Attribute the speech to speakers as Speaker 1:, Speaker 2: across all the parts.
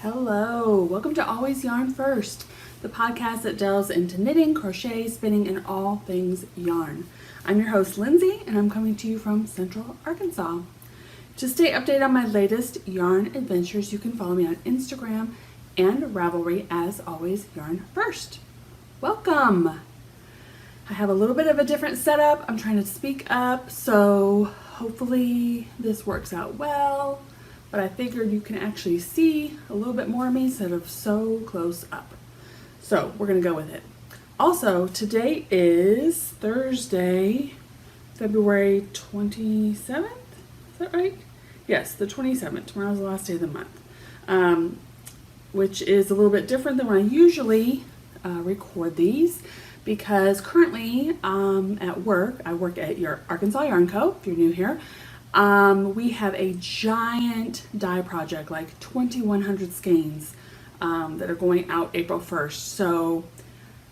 Speaker 1: Hello, welcome to Always Yarn First, the podcast that delves into knitting, crochet, spinning, and all things yarn. I'm your host, Lindsey, and I'm coming to you from Central Arkansas. To stay updated on my latest yarn adventures, you can follow me on Instagram and Ravelry as Always Yarn First. Welcome! I have a little bit of a different setup. I'm trying to speak up, so hopefully this works out well. But I figured you can actually see a little bit more of me instead of so close up. So we're gonna go with it. Also, today is Thursday, February 27th, is that right? Yes, the 27th, tomorrow's the last day of the month, which is a little bit different than when I usually record these because currently at work, I work at your Arkansas Yarn Co., if you're new here. We have a giant dye project, like 2,100 skeins that are going out April 1st. So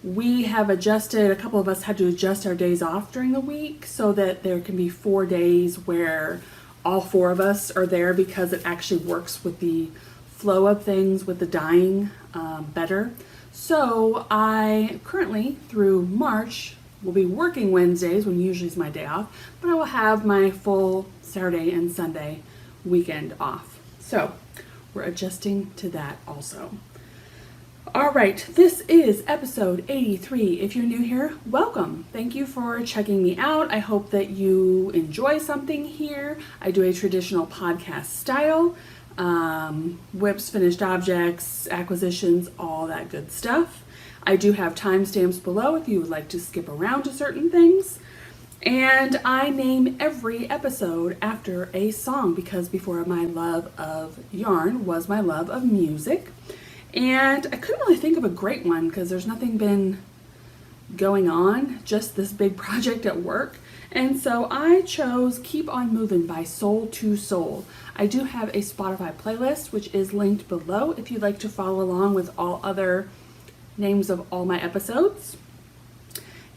Speaker 1: we have adjusted, a couple of us had to adjust our days off during the week so that there can be 4 days where all 4 of us are there because it actually works with the flow of things with the dyeing better. So I currently, through March, will be working Wednesdays when usually is my day off, but I will have my full Saturday and Sunday weekend off. So we're adjusting to that also. All right, this is episode 83. If you're new here, welcome. Thank you for checking me out. I hope that you enjoy something here. I do a traditional podcast style, whips, finished objects, acquisitions, all that good stuff. I do have timestamps below if you would like to skip around to certain things. And I name every episode after a song because before my love of yarn was my love of music. And I couldn't really think of a great one because there's nothing been going on, just this big project at work. And so I chose Keep On Movin' by Soul to Soul. I do have a Spotify playlist which is linked below if you'd like to follow along with all other names of all my episodes.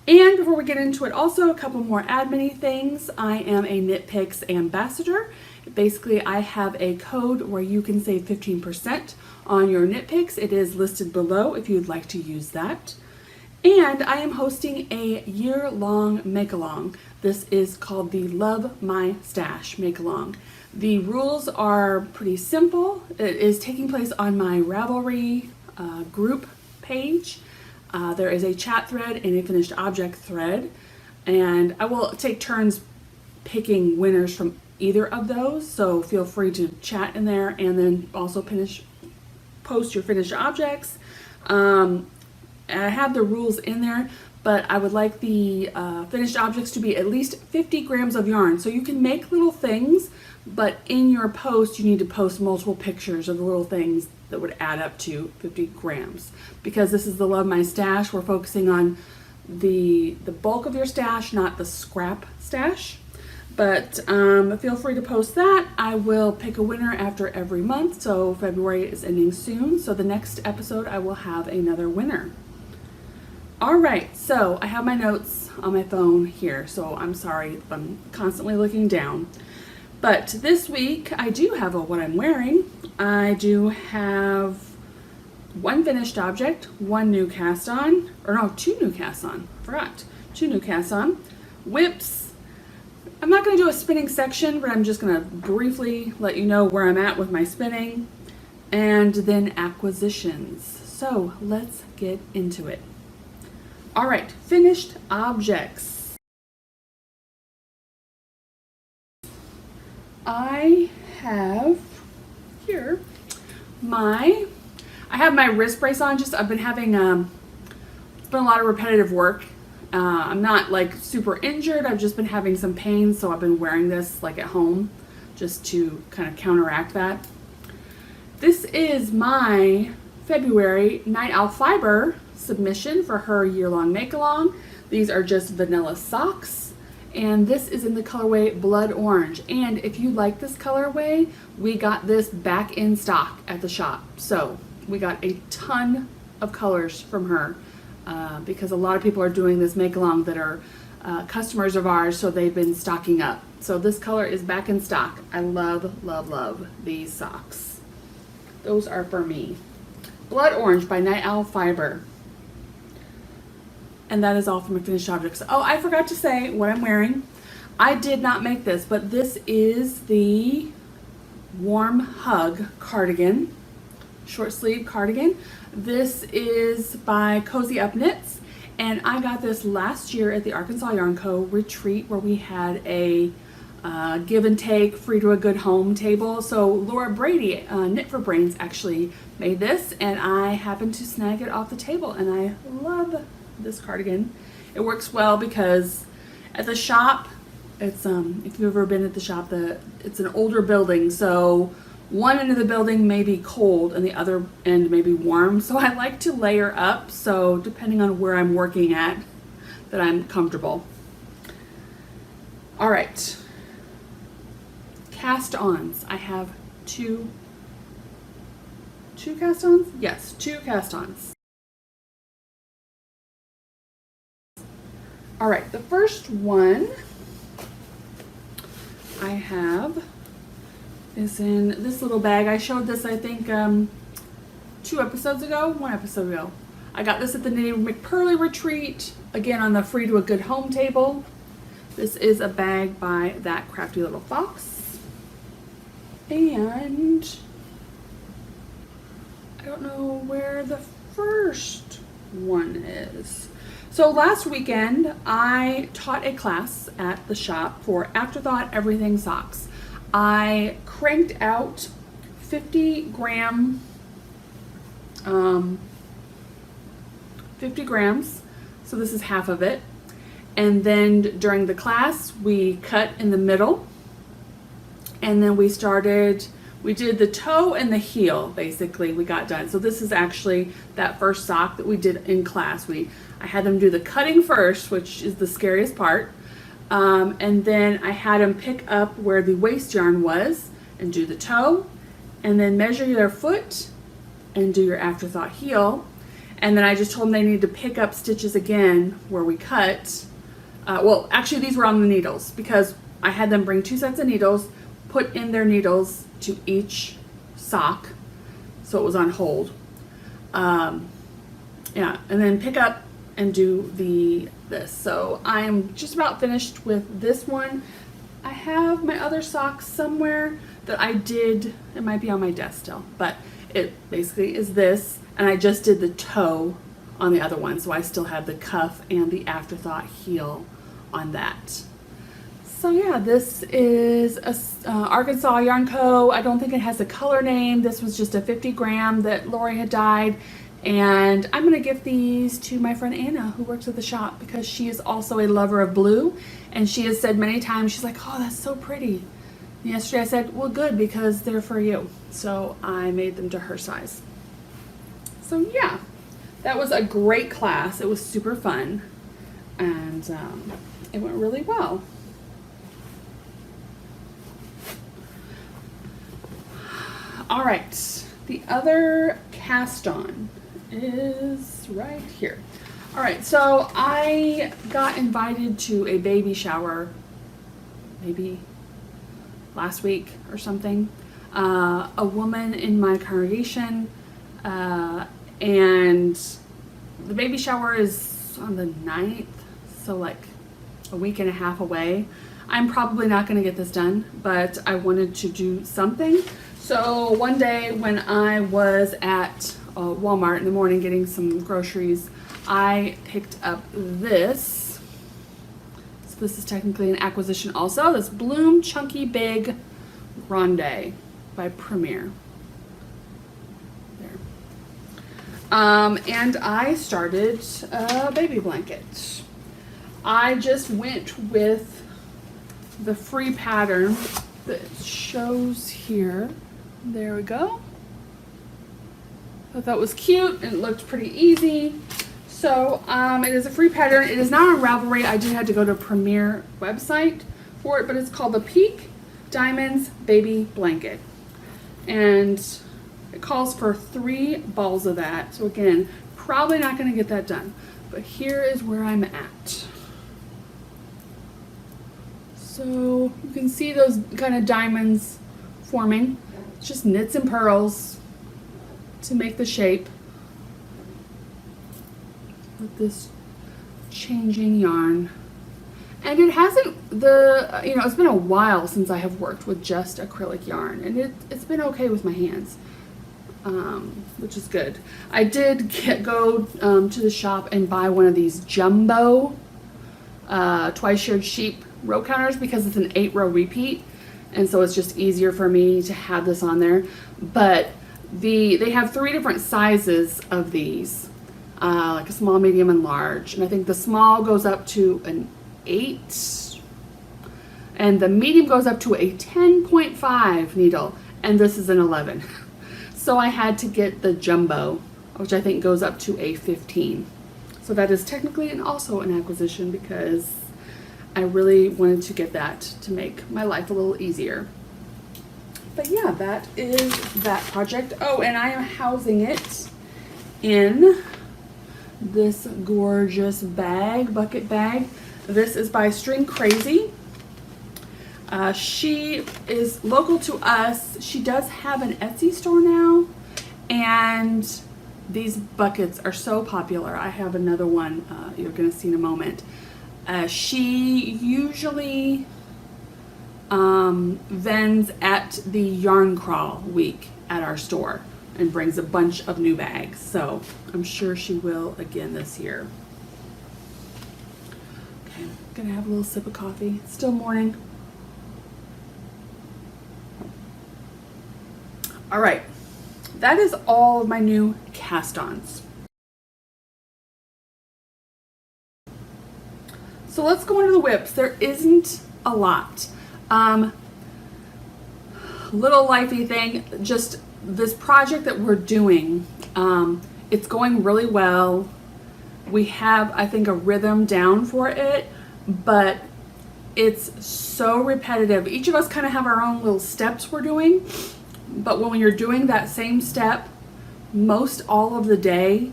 Speaker 1: And before we get into it, also a couple more admin-y things. I am a Knit Picks ambassador. Basically, I have a code where you can save 15% on your Knit Picks. It is listed below if you'd like to use that. And I am hosting a year-long make-along. This is called the Love My Stash make-along. The rules are pretty simple. It is taking place on my Ravelry group page. There is a chat thread and a finished object thread, and I will take turns picking winners from either of those, so feel free to chat in there and then also post your finished objects. And I have the rules in there, but I would like the finished objects to be at least 50 grams of yarn. So you can make little things, but in your post you need to post multiple pictures of the little things that would add up to 50 grams. Because this is the Love My Stash, we're focusing on the bulk of your stash, not the scrap stash. But feel free to post that. I will pick a winner after every month, so February is ending soon. So the next episode I will have another winner. All right, so I have my notes on my phone here, so I'm sorry if I'm constantly looking down. But this week I do have what I'm wearing. I do have one finished object, one new cast on, or no, 2 new casts on, forgot. 2 new casts on. Whips. I'm not gonna do a spinning section, but I'm just gonna briefly let you know where I'm at with my spinning. And then acquisitions. So let's get into it. All right, finished objects. I have here I have my wrist brace on. I've been having it's been a lot of repetitive work. I'm not like super injured. I've just been having some pain, so I've been wearing this like at home just to kind of counteract that. This is my February Night Owl Fiber submission for her year-long make-along. These are just vanilla socks, and this is in the colorway Blood Orange. And if you like this colorway, we got this back in stock at the shop. So we got a ton of colors from her because a lot of people are doing this make-along that are customers of ours, so they've been stocking up. So this color is back in stock. I love, love, love these socks. Those are for me. Blood Orange by Night Owl Fiber. And that is all for my finished objects. Oh, I forgot to say what I'm wearing. I did not make this, but this is the Warm Hug cardigan, short sleeve cardigan. This is by Cozy Up Knits, and I got this last year at the Arkansas Yarn Co. retreat where we had a give and take, free to a good home table. So Laura Brady, Knit for Brains, actually made this, and I happened to snag it off the table, and I love this cardigan. It works well because at the shop, it's if you've ever been at the shop, it's an older building, so one end of the building may be cold and the other end may be warm. So I like to layer up, so depending on where I'm working at, that I'm comfortable. All right. Cast-ons. I have two cast-ons? Yes, 2 cast-ons. All right, the first one I have is in this little bag. I showed this, I think, 1 episode ago. I got this at the Knitting McPurley retreat, again on the free to a good home table. This is a bag by That Crafty Little Fox. And I don't know where the first one is. So last weekend, I taught a class at the shop for Afterthought Everything Socks. I cranked out 50 grams. So this is half of it. And then during the class, we cut in the middle. And then we did the toe and the heel, basically, we got done. So this is actually that first sock that we did in class. I had them do the cutting first, which is the scariest part. And then I had them pick up where the waist yarn was and do the toe, and then measure their foot and do your Afterthought heel. And then I just told them they need to pick up stitches again where we cut. Well, actually these were on the needles because I had them bring 2 sets of needles, put in their needles to each sock, so it was on hold. Yeah, and then pick up and do this. So I'm just about finished with this one. I have my other socks somewhere that I did, it might be on my desk still, but it basically is this, and I just did the toe on the other one, so I still have the cuff and the Afterthought heel on that. So yeah, this is a Arkansas Yarn Co. I don't think it has a color name. This was just a 50 gram that Lori had dyed. And I'm going to give these to my friend Anna, who works at the shop, because she is also a lover of blue. And she has said many times, she's like, oh, that's so pretty. And yesterday I said, well, good, because they're for you. So I made them to her size. So yeah, that was a great class. It was super fun. And it went really well. All right, the other cast on is right here. All right, so I got invited to a baby shower maybe last week or something. A woman in my congregation, and the baby shower is on the 9th, so like a week and a half away. I'm probably not going to get this done, but I wanted to do something. So one day when I was at Walmart in the morning getting some groceries, I picked up this. So this is technically an acquisition also. This Bloom Chunky Big Grande by Premier. There. And I started a baby blanket. I just went with the free pattern that shows here. There we go. I thought that was cute and it looked pretty easy. So it is a free pattern. It is not on Ravelry. I did have to go to Premier website for it, but it's called the Pique Diamonds Baby Blanket. And it calls for 3 balls of that. So again, probably not going to get that done. But here is where I'm at. So you can see those kind of diamonds forming. It's just knits and purls. to make the shape with this changing yarn. And it hasn't, it's been a while since I have worked with just acrylic yarn, and it's been okay with my hands, which is good. I did go to the shop and buy one of these jumbo twice shared sheep row counters because it's an 8-row repeat, and so it's just easier for me to have this on there. But they have 3 different sizes of these, like a small, medium, and large, and I think the small goes up to an 8 and the medium goes up to a 10.5 needle, and this is an 11. So I had to get the jumbo, which I think goes up to a 15. So that is technically also an acquisition because I really wanted to get that to make my life a little easier. But yeah, that is that project. Oh, and I am housing it in this gorgeous bag, bucket bag. This is by String Crazy. She is local to us. She does have an Etsy store now, and these buckets are so popular. I have another one you're going to see in a moment. She usually vends at the Yarn Crawl week at our store and brings a bunch of new bags. So I'm sure she will again this year. Okay, I'm gonna have a little sip of coffee. It's still morning. All right, that is all of my new cast-ons. So let's go into the whips. There isn't a lot. Little lifey thing, just this project that we're doing, it's going really well. We have, I think, a rhythm down for it, but it's so repetitive. Each of us kind of have our own little steps we're doing, but when you're doing that same step most all of the day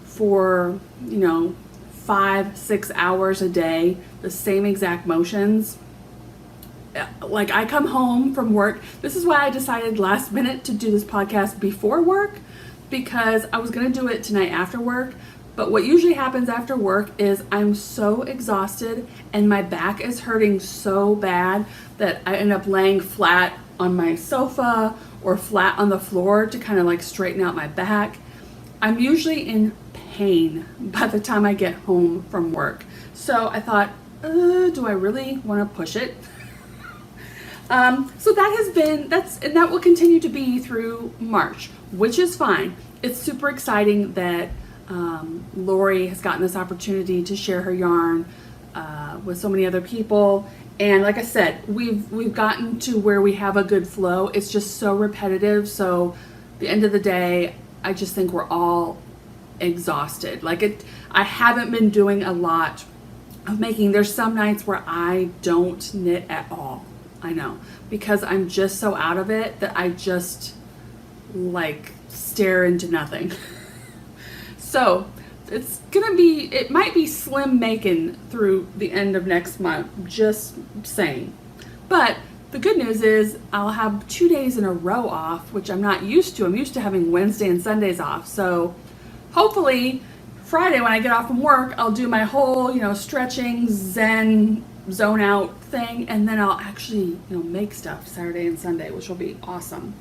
Speaker 1: for, 5-6 hours a day, the same exact motions. Like, I come home from work. This is why I decided last minute to do this podcast before work, because I was going to do it tonight after work. But what usually happens after work is I'm so exhausted and my back is hurting so bad that I end up laying flat on my sofa or flat on the floor to kind of like straighten out my back. I'm usually in pain by the time I get home from work. So I thought, do I really want to push it? So that will continue to be through March, which is fine. It's super exciting that Lori has gotten this opportunity to share her yarn with so many other people. And like I said, we've gotten to where we have a good flow. It's just so repetitive. So at the end of the day, I just think we're all exhausted. I haven't been doing a lot of making. There's some nights where I don't knit at all. I know, because I'm just so out of it that I just stare into nothing. So it might be slim making through the end of next month, just saying. But the good news is I'll have 2 days in a row off, which I'm not used to. I'm used to having Wednesday and Sundays off. So hopefully Friday when I get off from work, I'll do my whole, stretching, zen, zone out thing, and then I'll actually, make stuff Saturday and Sunday, which will be awesome.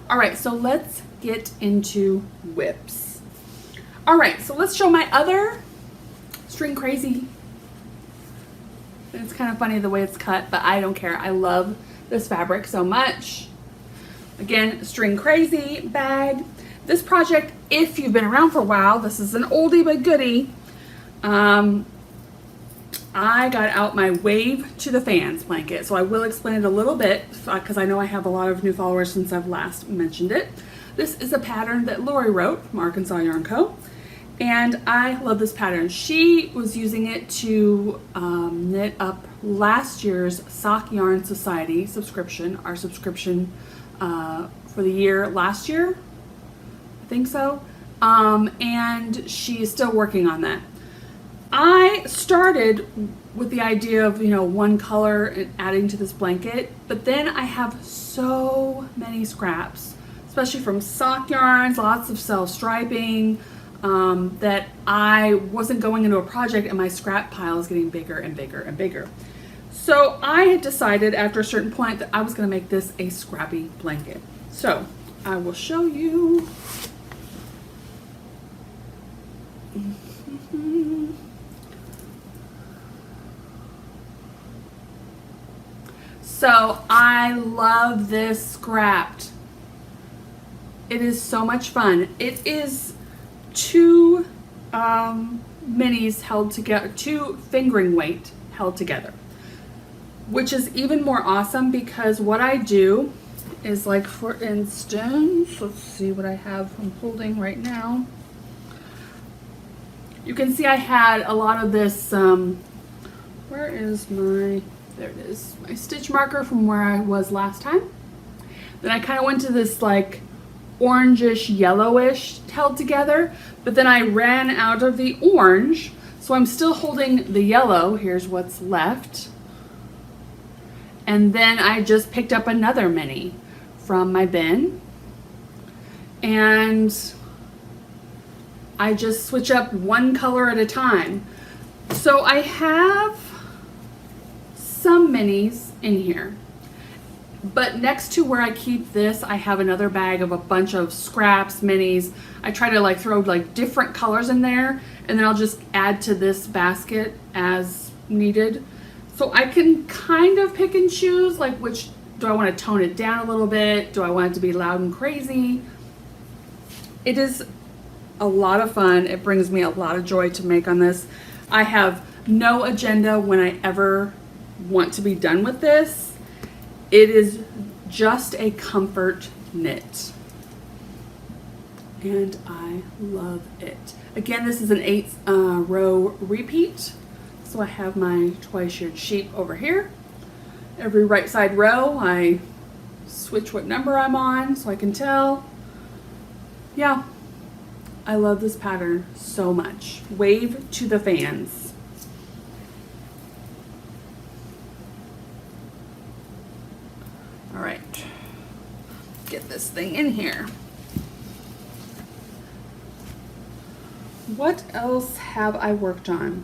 Speaker 1: All right, so let's get into whips. All right, so let's show my other String Crazy. It's kind of funny the way it's cut, but I don't care. I love this fabric so much. Again, String Crazy bag. This project, if you've been around for a while, this is an oldie but goodie. I got out my Wave to the Fans blanket, so I will explain it a little bit because I know I have a lot of new followers since I've last mentioned it. This is a pattern that Lori wrote from Arkansas Yarn Co. And I love this pattern. She was using it to knit up last year's Sock Yarn Society subscription, our subscription for the year last year. I think so. And she's still working on that. I started with the idea of, one color and adding to this blanket, but then I have so many scraps, especially from sock yarns, lots of self-striping, that I wasn't going into a project and my scrap pile is getting bigger and bigger and bigger. So I had decided after a certain point that I was going to make this a scrappy blanket. So I will show you. So I love this scrapped. It is so much fun. It is two minis held together, two fingering weight held together, which is even more awesome because what I do is, like, for instance, let's see what I have I'm holding right now. You can see I had a lot of this, where is my, there it is, my stitch marker from where I was last time. Then I kind of went to this like orangish yellowish held together, but then I ran out of the orange, so I'm still holding the yellow. Here's what's left. And then I just picked up another mini from my bin, and I just switch up one color at a time. So I have some minis in here, but next to where I keep this, I have another bag of a bunch of scraps, minis. I try to like throw like different colors in there, and then I'll just add to this basket as needed. So I can kind of pick and choose, like, which, do I want to tone it down a little bit? Do I want it to be loud and crazy? It is a lot of fun. It brings me a lot of joy to make on this. I have no agenda when I ever want to be done with this. It is just a comfort knit, and I love it. Again, this is an 8 row repeat. So I have my twice shirred sheep over here. Every right side row, I switch what number I'm on so I can tell. Yeah, I love this pattern so much. Wave to the fans. All right, get this thing in here. What else have I worked on?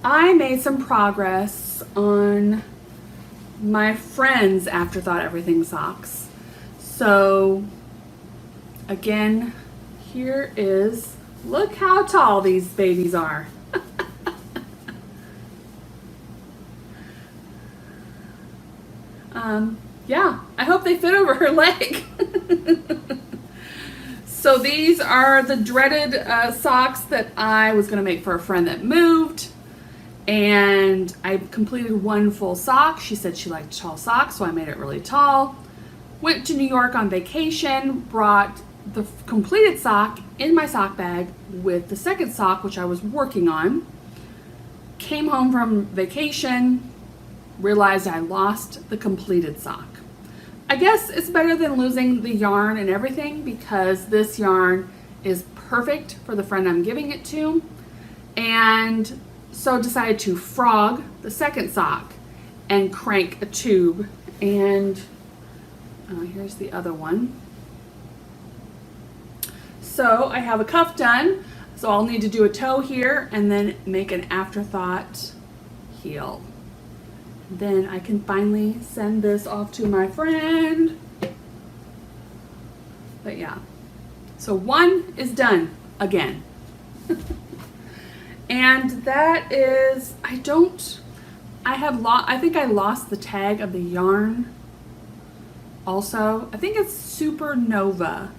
Speaker 1: I made some progress on my friend's Afterthought Everything socks. So again, here is, look how tall these babies are. Yeah, I hope they fit over her leg. So these are the dreaded socks that I was gonna make for a friend that moved. And I completed one full sock. She said she liked tall socks, so I made it really tall. Went to New York on vacation, brought the completed sock in my sock bag with the second sock, which I was working on. Came home from vacation, realized I lost the completed sock. I guess it's better than losing the yarn and everything, because this yarn is perfect for the friend I'm giving it to. And so decided to frog the second sock and crank a tube. And here's the other one. So I have a cuff done, so I'll need to do a toe here and then make an Afterthought heel. Then I can finally send this off to my friend. But yeah, so one is done again. And that is, I think I lost the tag of the yarn also. I think it's Supernova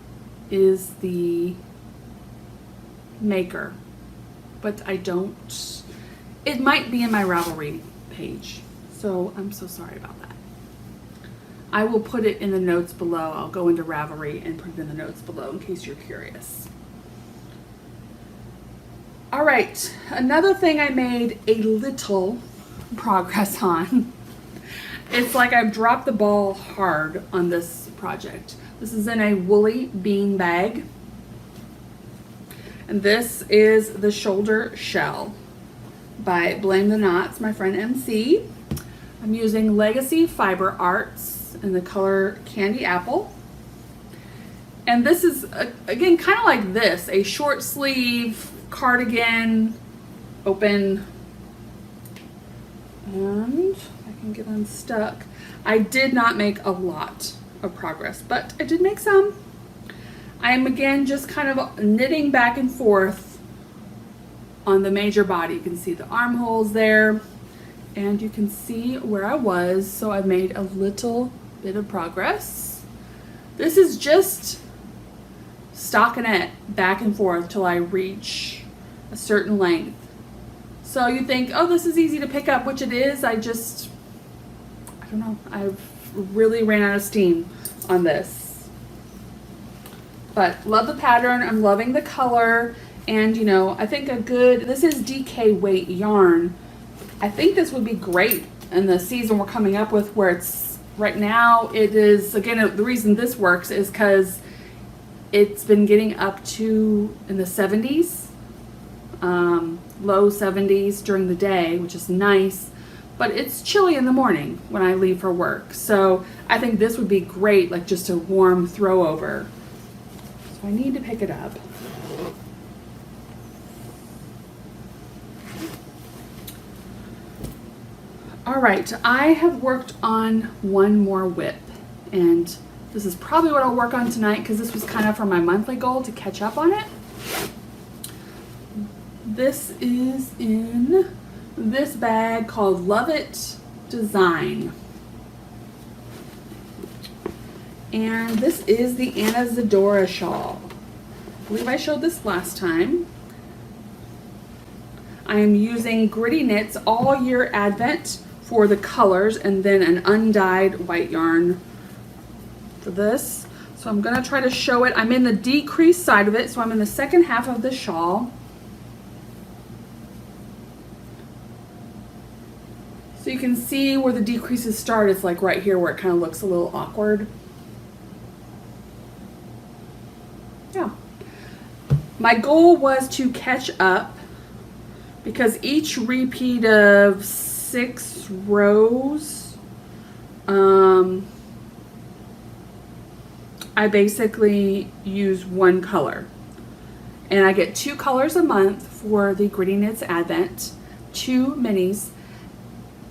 Speaker 1: is the maker, but I don't, it might be in my Ravelry page. So I'm so sorry about that. I will put it in the notes below. I'll go into Ravelry and put it in the notes below in case you're curious. All right, another thing I made a little progress on. It's like I've dropped the ball hard on this project. This is in a woolly bean bag. And this is the shoulder shell by Blame the Knots, my friend MC. I'm using Legacy Fiber Arts in the color Candy Apple. And this is, again, kind of like this, a short sleeve cardigan, open, and I can get unstuck. I did not make a lot of progress, but I did make some. I am again just kind of knitting back and forth on the major body. You can see the armholes there, and you can see where I was, so I made a little bit of progress. This is just stockinette back and forth till I reach a certain length. So you think, oh, this is easy to pick up, which it is. I don't know, I've really ran out of steam on this. But love the pattern, I'm loving the color, and you know, I think this is DK weight yarn. I think this would be great in the season we're coming up with, where it's, right now it is, again, the reason this works is because it's been getting up to in the 70s, low 70s during the day, which is nice, but it's chilly in the morning when I leave for work. So I think this would be great, like just a warm throw over. So I need to pick it up. All right, I have worked on one more whip, and this is probably what I'll work on tonight because this was kind of for my monthly goal to catch up on it. This is in this bag called Love It Design. And this is the Anesidora shawl. I believe I showed this last time. I am using Gritty Knits All Year Advent for the colors, and then an undyed white yarn for this. So I'm gonna try to show it. I'm in the decrease side of it, so I'm in the second half of the shawl. So you can see where the decreases start. It's like right here where it kind of looks a little awkward. Yeah. My goal was to catch up because each repeat of 6 rows, I basically use one color. And I get 2 colors a month for the Gritty Knits Advent, 2 minis.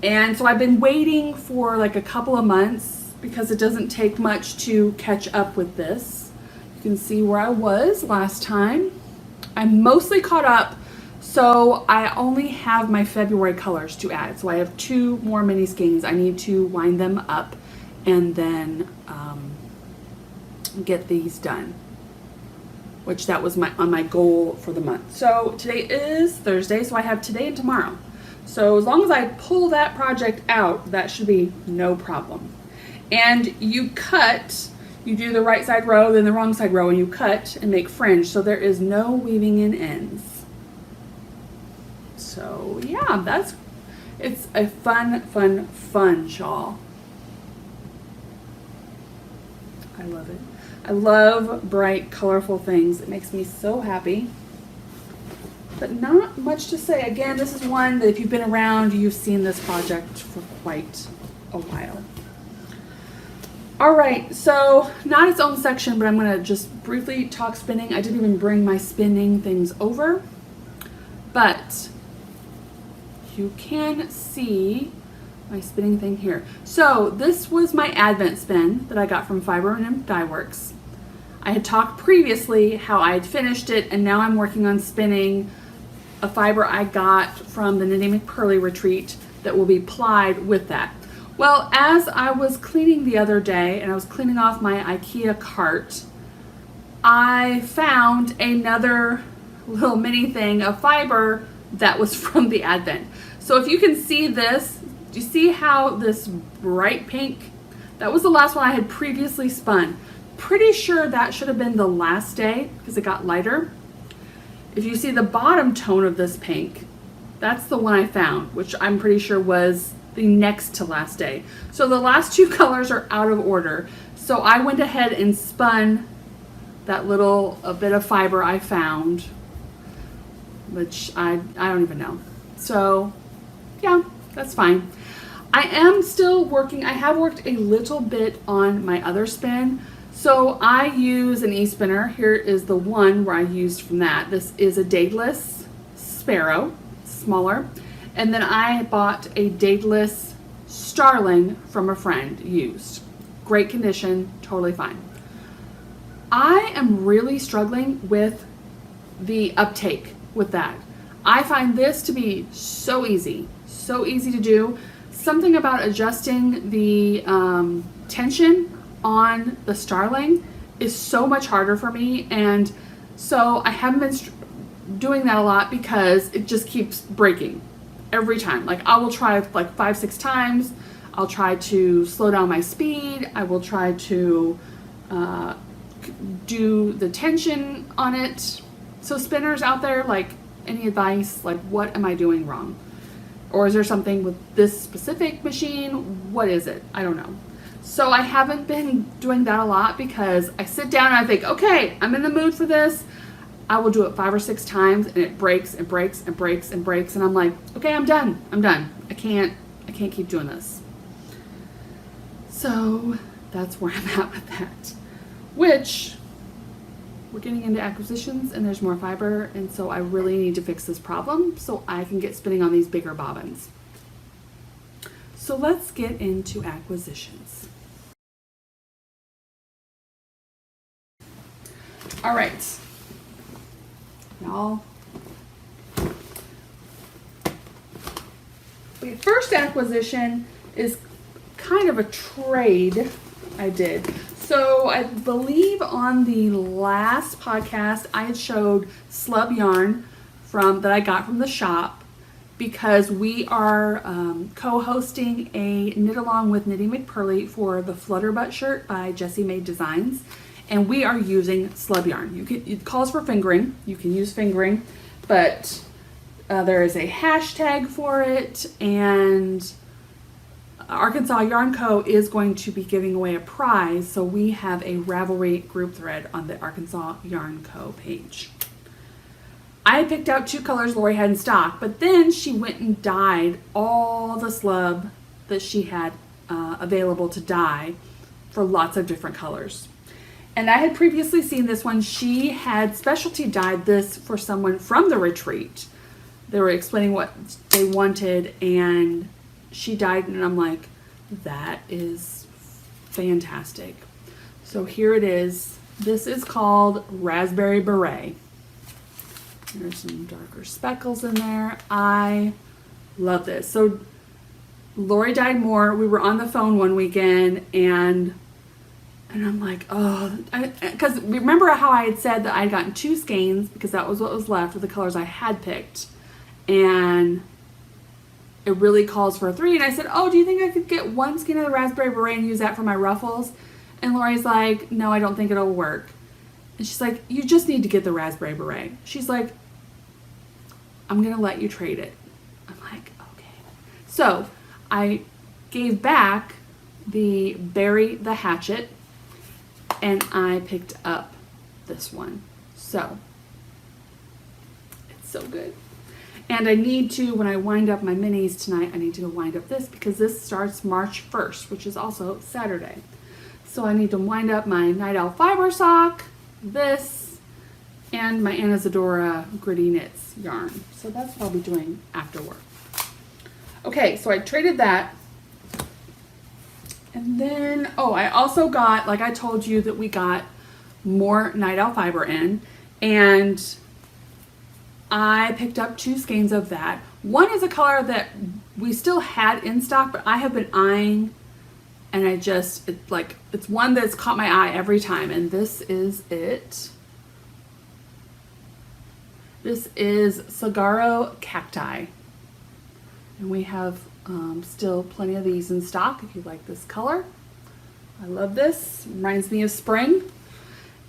Speaker 1: And so I've been waiting for like a couple of months because it doesn't take much to catch up with this. You can see where I was last time. I'm mostly caught up, so I only have my February colors to add. So I have 2 more mini skeins. I need to wind them up and then get these done, which that was my goal for the month. So today is Thursday, so I have today and tomorrow. So as long as I pull that project out, that should be no problem. And you cut, you do the right side row, then the wrong side row, and you cut and make fringe. So there is no weaving in ends. So yeah, it's a fun shawl. I love it. I love bright, colorful things. It makes me so happy. But not much to say. Again, this is one that if you've been around, you've seen this project for quite a while. All right, so not its own section, but I'm gonna just briefly talk spinning. I didn't even bring my spinning things over, but you can see my spinning thing here. So this was my Advent spin that I got from Fiber and Dyeworks. I had talked previously how I had finished it, and now I'm working on spinning a fiber I got from the Knitting McPurley retreat that will be plied with that. Well, as I was cleaning the other day and I was cleaning off my IKEA cart, I found another little mini thing of fiber that was from the Advent. So if you can see this, do you see how this bright pink, that was the last one I had previously spun. Pretty sure that should have been the last day because it got lighter. If you see the bottom tone of this pink, that's the one I found, which I'm pretty sure was the next to last day. So the last 2 colors are out of order. So I went ahead and spun that a bit of fiber I found, which I don't even know. So yeah, that's fine. I am still working. I have worked a little bit on my other spin. So I use an e-spinner. Here is the one where I used from that. This is a dadeless Sparrow, smaller. And then I bought a dadeless Starling from a friend, used. Great condition, totally fine. I am really struggling with the uptake with that. I find this to be so easy to do. Something about adjusting the tension on the Starling is so much harder for me, and so I haven't been doing that a lot because it just keeps breaking every time. Like, I will try like 5-6 times. I'll try to slow down my speed. I will try to do the tension on it. So spinners out there, like, any advice? Like, what am I doing wrong? Or is there something with this specific machine? What is it? I don't know. So I haven't been doing that a lot because I sit down and I think, okay, I'm in the mood for this. I will do it 5 or 6 times and it breaks and breaks and breaks and breaks. And I'm like, okay, I'm done. I can't keep doing this. So that's where I'm at with that. Which, we're getting into acquisitions and there's more fiber, and so I really need to fix this problem so I can get spinning on these bigger bobbins. So let's get into acquisitions. All right, y'all. The first acquisition is kind of a trade I did. So I believe on the last podcast I had showed slub yarn that I got from the shop, because we are co-hosting a knit along with Knitting McPurley for the Flutterbutt shirt by Jessie Made Designs, and we are using slub yarn. It calls for fingering. You can use fingering, but there is a hashtag for it, and Arkansas Yarn Co. is going to be giving away a prize, so we have a Ravelry group thread on the Arkansas Yarn Co. page. I picked out 2 colors Lori had in stock, but then she went and dyed all the slub that she had available to dye for lots of different colors. And I had previously seen this one. She had specialty dyed this for someone from the retreat. They were explaining what they wanted, and she dyed, and I'm like, that is fantastic. So here it is. This is called Raspberry Beret. There's some darker speckles in there. I love this. So Lori dyed more. We were on the phone one weekend, and I'm like, oh, because remember how I had said that I'd gotten 2 skeins because that was what was left of the colors I had picked, and it really calls for a 3. And I said, oh, do you think I could get 1 skein of the Raspberry Beret and use that for my ruffles? And Lori's like, no, I don't think it'll work. And she's like, you just need to get the Raspberry Beret. She's like, I'm going to let you trade it. I'm like, okay. So I gave back the Bury the Hatchet, and I picked up this one. So it's so good. And I need to, when I wind up my minis tonight, I need to wind up this because this starts March 1st, which is also Saturday. So I need to wind up my Night Owl Fiber Sock, this, and my Anesidora Gritty Knits yarn. So that's what I'll be doing after work. Okay, so I traded that. And then, oh, I also got, like I told you, that we got more Night Owl Fiber in, and I picked up 2 skeins of that. One is a color that we still had in stock, but I have been eyeing, and it's one that's caught my eye every time, and this is it. This is Saguaro Cacti, and we have still plenty of these in stock if you like this color. I love this. Reminds me of spring.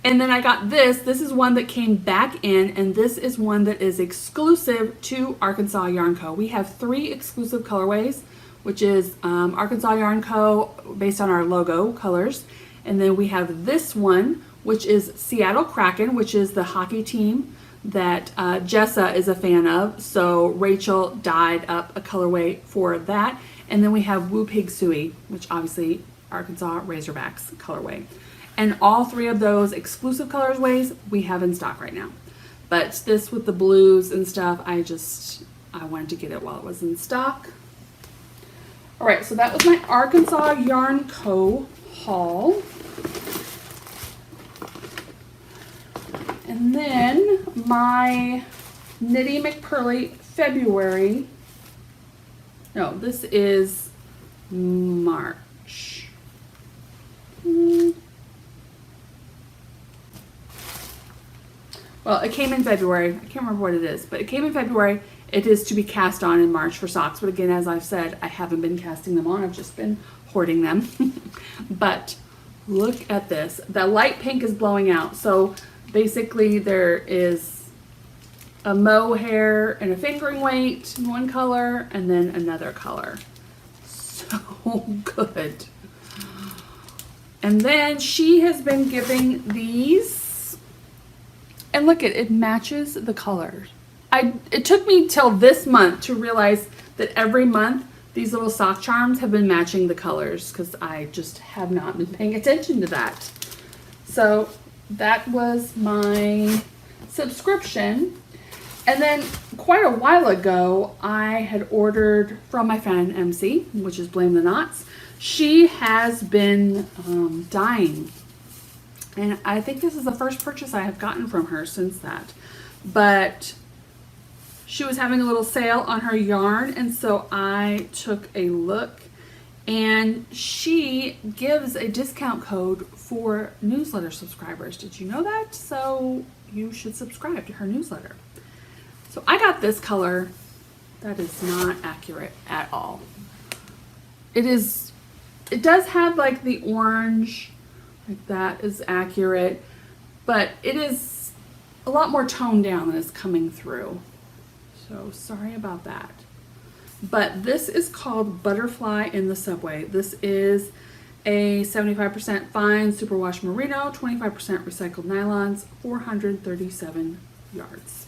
Speaker 1: And then I got this. This is one that came back in, and this is one that is exclusive to Arkansas Yarn Co. We have 3 exclusive colorways, which is Arkansas Yarn Co. based on our logo colors. And then we have this one, which is Seattle Kraken, which is the hockey team that Jessa is a fan of. So Rachel dyed up a colorway for that. And then we have Woo Pig Suey, which obviously Arkansas Razorbacks colorway. And all 3 of those exclusive colorways we have in stock right now. But this with the blues and stuff, I wanted to get it while it was in stock. All right, so that was my Arkansas Yarn Co. haul. And then my Knitty McPurley February. No, this is March. Well, it came in February. I can't remember what it is, but it came in February. It is to be cast on in March for socks. But again, as I've said, I haven't been casting them on. I've just been hoarding them. But look at this. The light pink is blowing out. So basically there is a mohair and a fingering weight in one color and then another color. So good. And then she has been giving these, and look, it matches the colors. It took me till this month to realize that every month these little sock charms have been matching the colors, because I just have not been paying attention to that. So that was my subscription. And then quite a while ago, I had ordered from my friend MC, which is Blame the Knots. She has been dyeing. And I think this is the first purchase I have gotten from her since that. But she was having a little sale on her yarn, and so I took a look, and she gives a discount code for newsletter subscribers. Did you know that? So you should subscribe to her newsletter. So I got this color. That is not accurate at all. It does have like the orange, like that is accurate, but it is a lot more toned down than is coming through. So sorry about that. But this is called Butterfly in the Subway. This is a 75% fine superwash merino, 25% recycled nylons, 437 yards.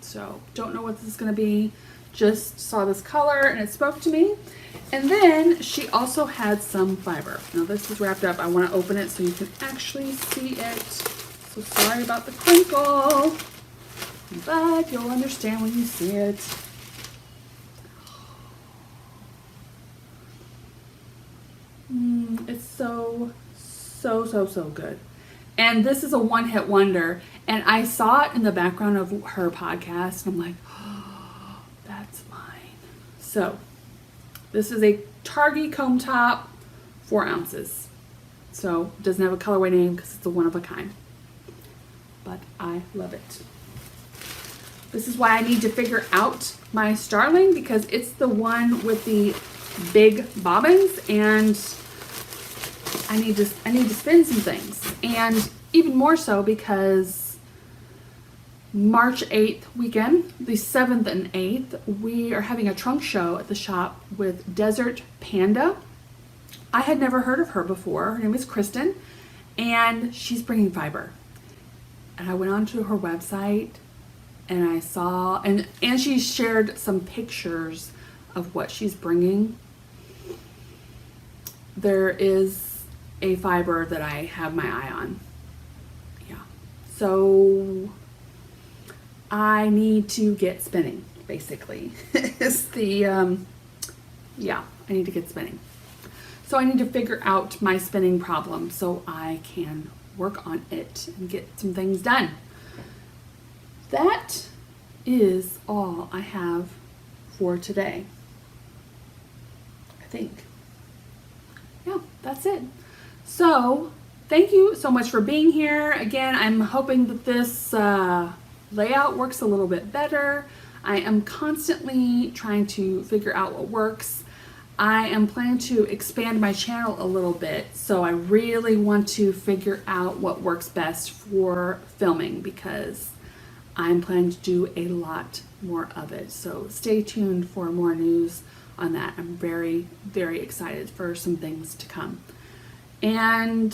Speaker 1: So don't know what this is going to be. Just saw this color and it spoke to me. And then she also had some fiber. Now this is wrapped up. I want to open it so you can actually see it. So sorry about the crinkle, but you'll understand when you see it. It's so good. And this is a one-hit wonder. And I saw it in the background of her podcast, and I'm like, oh, that's mine. So this is a Targhee comb top, 4 ounces. So it doesn't have a colorway name because it's a one of a kind. But I love it. This is why I need to figure out my Starling, because it's the one with the big bobbins, and I need to spin some things. And even more so because March 8th weekend, the 7th and 8th, we are having a trunk show at the shop with Desert Panda. I had never heard of her before. Her name is Kristen, and she's bringing fiber. And I went onto her website and I saw, and she shared some pictures of what she's bringing. There is a fiber that I have my eye on. Yeah. So I need to get spinning, basically. Is the, yeah, I need to get spinning. So I need to figure out my spinning problem so I can work on it and get some things done. That is all I have for today. I think. Yeah, that's it. So thank you so much for being here. Again, I'm hoping that this layout works a little bit better. I am constantly trying to figure out what works. I am planning to expand my channel a little bit, so I really want to figure out what works best for filming, because I'm planning to do a lot more of it. So stay tuned for more news on that. I'm very, very excited for some things to come. And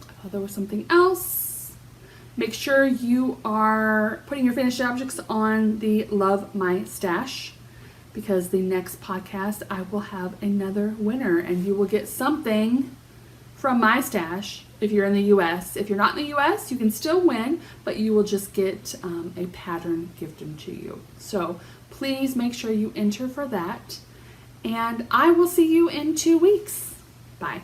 Speaker 1: I thought there was something else. Make sure you are putting your finished objects on the Love My Stash, because the next podcast I will have another winner, and you will get something from my stash if you're in the US. If you're not in the US, you can still win, but you will just get a pattern gifted to you. So please make sure you enter for that. And I will see you in 2 weeks. Bye.